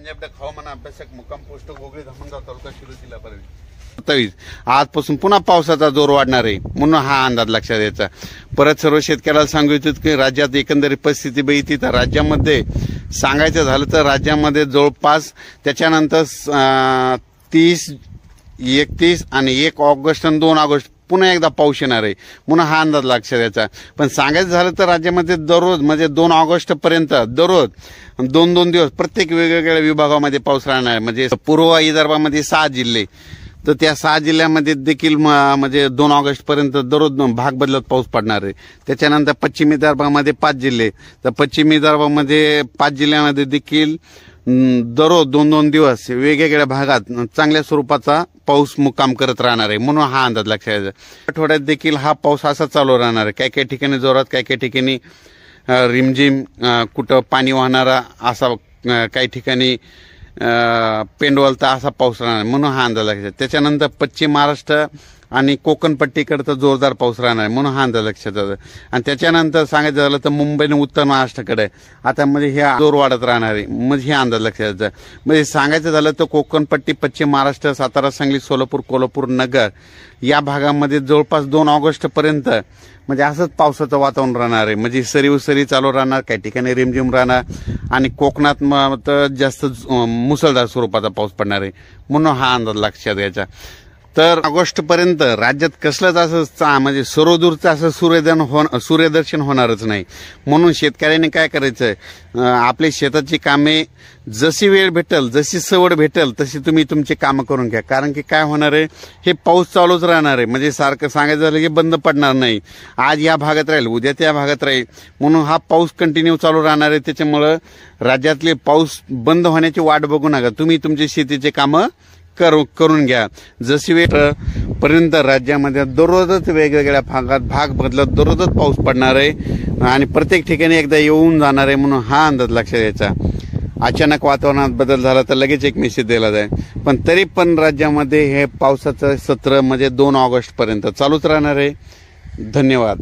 पंजाब हवामान अभ्यासक मुक्काम पोस्ट गोगळी धामणगाव तालुका शिरूर जिल्हा परभणी। आजपासून पुन्हा पावसाचा जोर वाढणार आहे म्हणून हा अंदाज लक्षात घ्यायचा। परत सर्व शेतकऱ्याला सांगू इच्छितो की राज्यात एकंदरीत परिस्थिती बघितली तर राज्यामध्ये सांगायचं झालं तर राज्यामध्ये जवळपास त्याच्यानंतर 30, 31 आणि 1 ऑगस्ट आणि 2 ऑगस्ट पुन्हा एकदा पाऊस येणार आहे म्हणून हा अंदाज लक्षात घ्यायचा। पण सांगायचं झालं तर राज्यामध्ये दररोज म्हणजे 2 ऑगस्ट पर्यंत दररोज 2-2 दिवस प्रत्येक वेगवेगळ्या विभागामध्ये पाऊस राहणार आहे। म्हणजे पूर्व विदर्भामध्ये 6 जिल्हे तर त्या 6 जिल्ह्यामध्ये देखील म्हणजे 2 ऑगस्ट पर्यंत दररोज भाग बदलत पाऊस पडणार आहे। त्याच्यानंतर पश्चिम विदर्भामध्ये 5 जिल्हे तर पश्चिम विदर्भामध्ये 5 जिल्ह्यामध्ये देखील दररोज 2-2 दिवस वेगवेगळ्या भागात चांगल्या स्वरूपाचा पाऊस मुक्काम करत राहणार आहे म्हणून हा अंदाज लक्षात घ्यायचा। आठवड्यात देखील हा पाऊस असा चालू राहणार आहे। काही काही ठिकाणी जोरात, काही काही ठिकाणी रिमझिम, कुठं पाणी वाहणारा असा, काही ठिकाणी पेंडवलता असा पाऊस राहणार म्हणून हा अंदाज लक्षात। त्याच्यानंतर पश्चिम महाराष्ट्र आणि कोकण पट्टीकडे म्हणजे पाऊस राहणार आहे म्हणून हा अंदाज लक्षात येतो। आणि त्याच्यानंतर सांगायचं झालं तर मुंबई आणि उत्तर महाराष्ट्राकडे आता म्हणजे हे जोर वाढत राहणार आहे म्हणजे हे अंदाज लक्षात येतं। म्हणजे सांगायचं झालं तर कोकण पट्टी, पश्चिम महाराष्ट्र, सातारा, सांगली, सोलापूर, कोल्हापूर, नगर या भागामध्ये जवळपास 2 ऑगस्ट पर्यंत म्हणजे असंच पावसाचं वातावरण राहणार आहे। म्हणजे सरी चालू राहणार, काही ठिकाणी रिमझिम राहणार आणि कोकणात तर जास्त मुसळधार स्वरूपाचा पाऊस पडणार आहे म्हणून हा अंदाज लक्षात घ्यायचा। तर ऑगस्ट पर्यंत राज्यात कसलंच असं म्हणजे सर्वदूरचं असं सूर्यदर्शन होणारच नाही म्हणून शेतकऱ्यांनी काय करायचं, आपली शेताची कामे जशी वेळ भेटेल, जशी सवड भेटेल तशी तुम्ही तुमची कामं करून घ्या। कारण की काय होणार आहे, हे पाऊस चालूच राहणार आहे म्हणजे सारखं सांगायचं झालं की बंद पडणार नाही। आज या भागात राहील, उद्या त्या भागात राहील म्हणून हा पाऊस कंटिन्यू चालू राहणार आहे। त्याच्यामुळं राज्यातले पाऊस बंद होण्याची वाट बघू नका, तुम्ही तुमची शेतीचे कामं करून घ्या। जशी वेळ पर्यंत राज्यामध्ये दररोजच वेगवेगळ्या भागात भाग बदलत दररोजच पाऊस पडणार आहे आणि प्रत्येक ठिकाणी एकदा येऊन जाणार आहे म्हणून हा अंदाज लक्षात घ्यायचा। अचानक वातावरणात बदल झाला तर लगेच एक मेसेज दिला जाईल, पण तरी पण राज्यामध्ये हे पावसाचं सत्र म्हणजे 2 ऑगस्ट पर्यंत चालूच राहणार आहे। धन्यवाद।